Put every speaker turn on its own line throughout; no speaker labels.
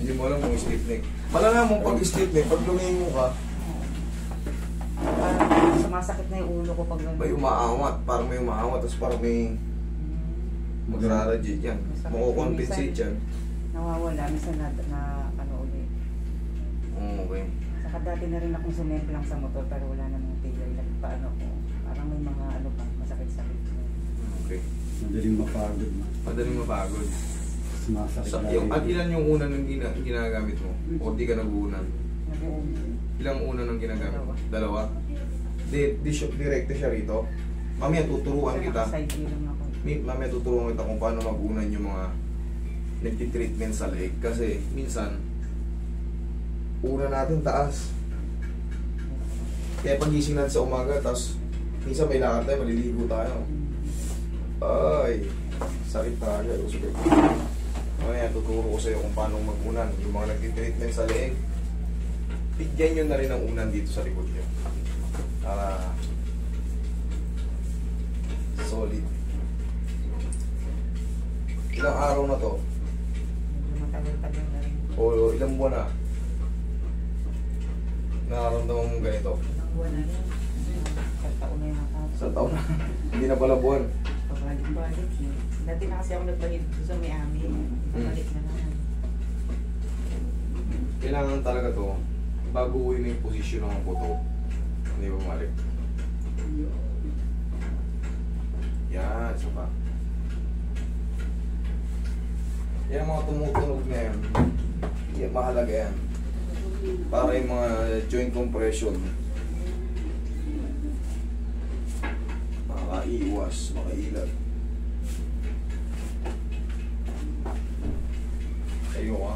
Hindi mo alam kung stiff neck. Malalaman mo pag stiff neck, pag lumingo ka,
parang sumasakit na yung ulo ko pag
may umaawat. Parang may umaawat, tapos parang may magraradiate yan. Makukompensate yan.
Nawawala, minsan na ano ulit.
Okay.
Saka dati na rin akong sumemplang sa motor pero wala namang tigil. Paano ko? Parang may mga ano pa, masakit-sakit.
Okay.
Madaling mapagod na.
Madaling mapagod.
Sumasakit
So,
lagi.
ilan yung una ng ginagamit mo? O di ka nag-uunan?
Nag-uumi.
Ilang una ng ginagamit mo? Dalawa? Direkte siya rito. Mamaya tuturuan kita.
Side view lang ako.
Mamaya tuturuan kita kung paano mag-unan yung mga nagtitreatment sa leg. Kasi minsan, una natin taas. Kaya pagising natin sa umaga, tapos minsan may lakad tayo, maliligo tayo. Ay, sakit talaga. Mamaya tuturo ko sa'yo kung paano mag-unan. Yung mga nagtitreatment sa leg, bigyan nyo na rin ang unan dito sa likod nyo. Para solid. Ilang araw na to?
Matagal-tagal na rin.
O ilang buwan na? Nararamdaman mo ganito?
Ilang buwan na rin. Sa taon na yung nakapos.
Sa taon na. Hindi na pala buwan.
Pabalik-balik eh. Dati na kasi ako nagpahid sa Miami. Pabalik na naman.
Kailangan talaga to, baguhin na yung posisyon ng buto. Hindi ba mali? Yan, isa pa. Yan mga tumutunog na yan. Yan, mahalaga yan. Para yung mga joint compression. Makaiwas, makailag. Tayo ka.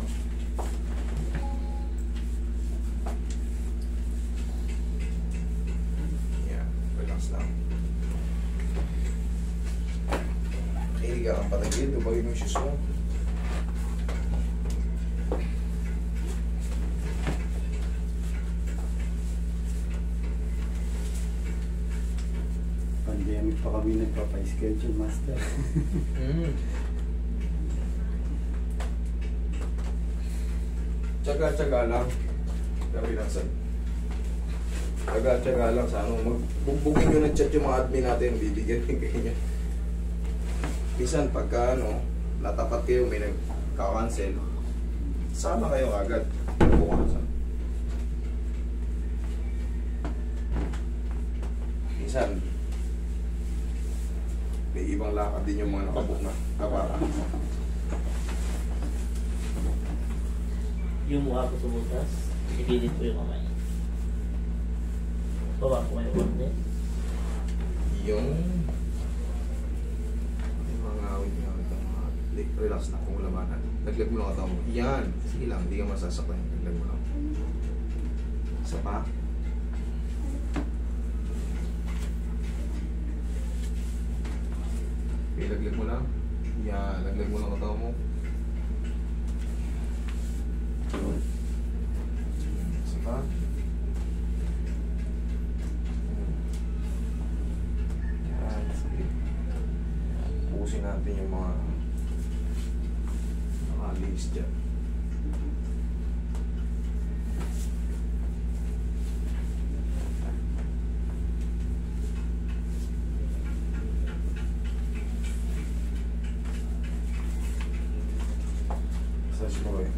Yan, relax lang. Makinig ka ang patagil, dubagin mo yung shoes mo.
Pandemic pa kami nagpapa-schedule, master.
Tsaga-tsaga lang. Pero inasan. Tsaga-tsaga lang sa ano. Magbugbugin nyo ng chat yung mga admin natin. Bibigyan din kayo niya. Minsan pagka ano, natapat kayo, may nagka-cancel. Sama kayo agad. Bukasan. Minsan, may ibang lakad din yung mga nakabook na kapara.
Yung mukha ko tumutas, ipilit ko yung kamay. Bawa ko may konti.
Yung mga awit-awit ang mga relax na kung labanan. Naglag mo lang katawa mo. Yan. Sige lang, hindi ka masasaktan. Naglag mo lang. Isa pa. Okay, laglag mo lang. Yan, laglag mo lang katawa mo. Isa pa. Yan, sige. Pusin natin yung mga links dyan. Massage mo eh.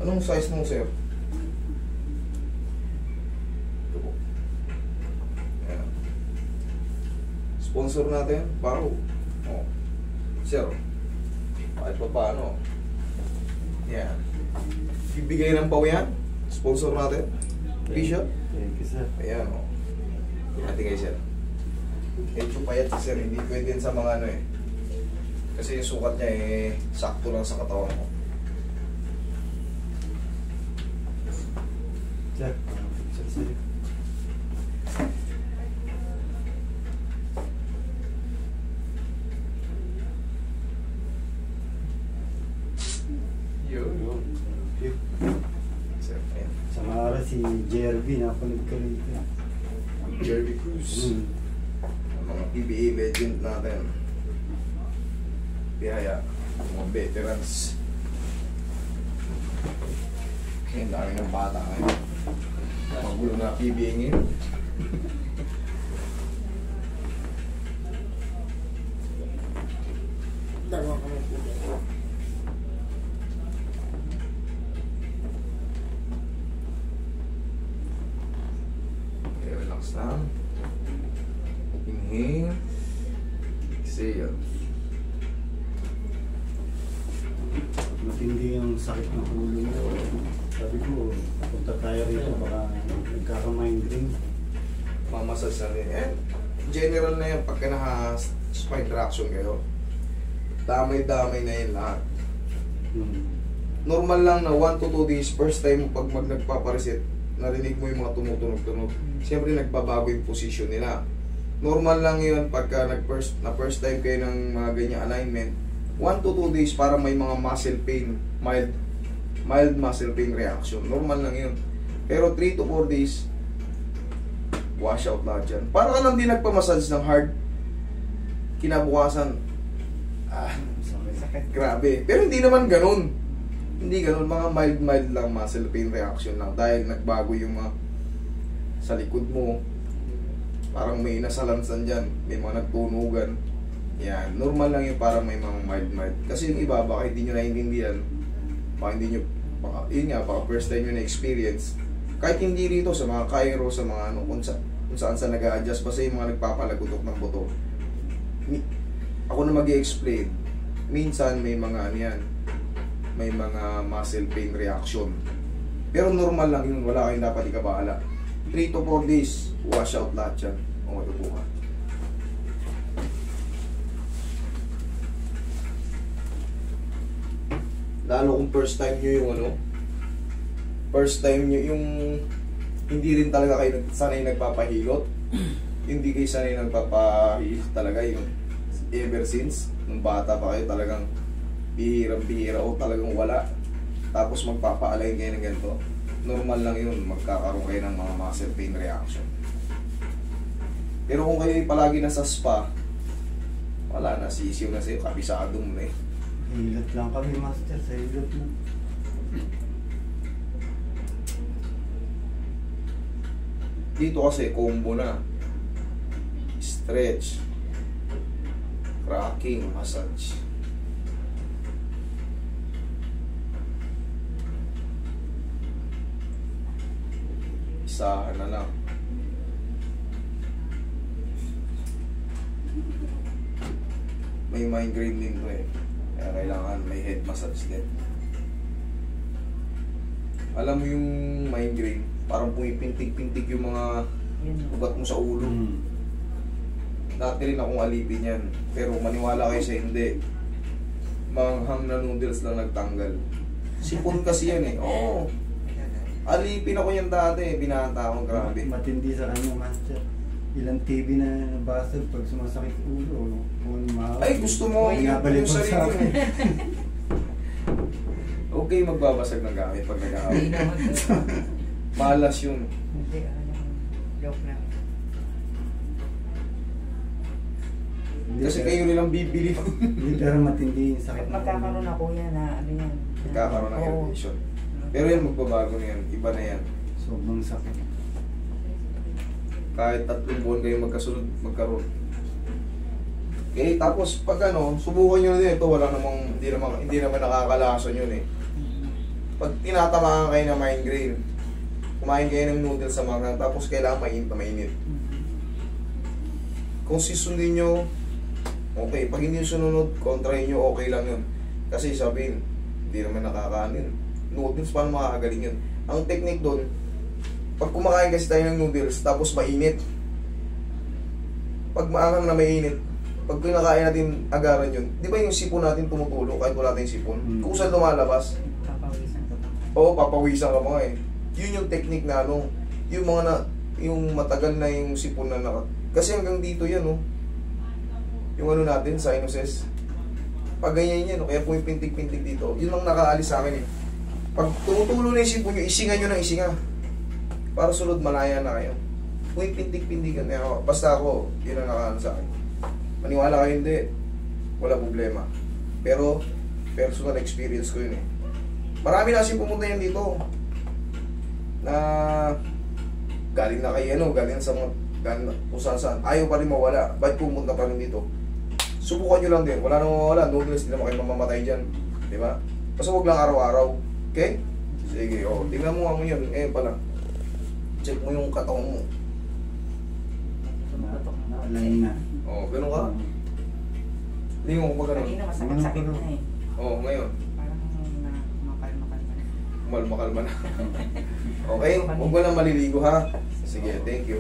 Anong size mo, sir? Ito po. Ayan. Sponsor natin, Paro. Oh. Sir, kahit pa paano. Yan. Bibigay ng paw yan. Sponsor natin. T-shirt.
Thank you, sir.
Ayan, oh. Hati kayo, sir. Medyo payat si sir. Hindi pwede yan sa mga ano eh. Kasi yung sukat niya eh, sakto lang sa katawan mo.
Sir, sir. JRB, napanood ka rin.
Jerry Cruz. Ang mga PBA legend natin. Biyaya. Mga veterans. Ang dami ng bata ngayon. Magulo na PBA ngayon.
Dalawa kami po dyan.
Okay, relax lang. Inhale. Exhale.
Matindi yung sakit ng ulo mo. Sabi ko, punta tayo rito, baka nagkaka-migraine.
Mamasas na rin. Eh, general na yan pagka naka-spine traction kayo. Damay-damay na yan lahat. Normal lang na 1 to 2 days, first time pag nagpapareset, narinig mo yung mga tumutunog-tunog. Siyempre nagbabago yung position nila. Normal lang yun pagka na first time kayo ng mga ganyang alignment. 1 to 2 days para may mga muscle pain, mild muscle pain reaction. Normal lang yun. Pero 3 to 4 days, wash out lahat dyan. Para ka lang din nagpamassage ng hard. Kinabukasan,
Sakit.
grabe. Pero hindi naman ganun. Hindi ganun. Mga mild lang muscle pain reaction lang. Dahil nagbago yung mga sa likod mo. Parang may nasalansan dyan. May mga nagtunugan. Yan. Normal lang yung parang may mga mild. Kasi yung iba, baka hindi nyo naiintindihan. Baka hindi nyo, yun nga, baka first time nyo na-experience. Kahit hindi rito sa mga Cairo, sa mga ano, kung saan nag-a-adjust. Basta yung mga nagpapalagutok ng buto. Ako na mag-i-explain. Minsan may mga ano yan, may mga muscle pain reaction. Pero normal lang yun, wala kayong dapat ikabahala. 3 to 4 days, wash out lahat yan. O matutukan. Lalo kung first time nyo yung ano, first time nyo yung hindi rin talaga kayo sanay nagpapahilot. Hindi kayo sanay nagpapahilot talaga yung ever since. Nung bata pa kayo talagang bihirang-bihira o talagang wala. Tapos magpapa-align kayo ng ganito. Normal lang yun, magkakaroon kayo ng mga muscle pain reaction. Pero kung kayo palagi nasa spa, wala na, sisiw na sa'yo, kabisado mo na eh.
Hilot lang kami, master, sa hilot mo.
Dito kasi combo na. Stretch, cracking, massage. Isahan na lang. May migraine din to eh. Kaya kailangan may head massage din. Alam mo yung migraine, parang pumipintig-pintig yung mga ugat mo sa ulo. Dati rin akong alipin yan. Pero maniwala kayo sa hindi. Manghang na noodles lang nagtanggal. Sipon kasi yan eh. Oo. Alipin ako yan dati. Binata ako, grabe.
Matindi sa kanya, master. Ilang TV na nabasag pag sumasakit ulo.
Ay, gusto mo yung sarili mo. Okay, magbabasag ng gamit pag nag-aaway.
Hindi naman.
Malas yun.
Hindi, joke lang.
Kasi kayo nilang bibili.
Hindi, pero matindi yung sakit.
Magkakaroon ako yan na ano yan.
Magkakaroon ng
Oo.
irritation. Pero yan, magbabago na yan. Iba na yan.
Sobrang sakit.
Kahit 3 buwan kayo magkasunod, magkaroon. Okay, tapos pag ano, subukan nyo na din ito, wala namang, hindi naman nakakalason yun eh. Pag tinatamaan kayo ng migraine, kumain kayo ng noodles sa mga, tapos kailangan mainit. Kung susundin nyo, okay. Pag hindi sunod, kontrahin nyo, okay lang yun. Kasi sabihin, hindi naman nakakanin. Noodles, paano makakagaling yun? Ang technique doon, pag kumakain kasi tayo ng noodles, tapos mainit. Pag maangang na mainit, pag kinakain natin agaran yun, di ba yung sipon natin tumutulo kahit wala tayong sipon? Kung saan lumalabas,
Papawisan ko pa.
oo, papawisan ka mga eh. Yun yung technique na ano, yung mga na, yung matagal na yung sipon na naka... Kasi hanggang dito yan, oh. Yung ano natin, sinuses. Pag ganyan yan, oh, kaya pumipintig-pintig dito, yun lang nakaalis sa akin eh. Pag tumutulo na yung sipon nyo, isingan nyo ng isinga. Para sunod malaya na kayo. Kung pintik-pintikan na ako, basta ako, yun ang nakaano sa akin. Maniwala kayo hindi, wala problema. Pero, personal experience ko yun eh. Marami na kasi pumunta yan dito. Na, galing na kayo, galing sa mga, galing na, kung saan. Ayaw pa rin mawala. Ba't pumunta pa rin dito? Subukan nyo lang din. Wala nang mawala. Noodles, hindi naman kayo mamamatay dyan. Di ba? Basta huwag lang araw-araw. Okay? Sige, tingnan mo yun. Pala. Check mo yung katawan mo.
Naalign na.
Ganun ka. Lingon ko pa ganun.
Kanina masakit-sakit na eh.
Ngayon.
Parang makalma-kalma na.
Malmakalma na. Okay? Huwag mo na maliligo ha. Sige, thank you.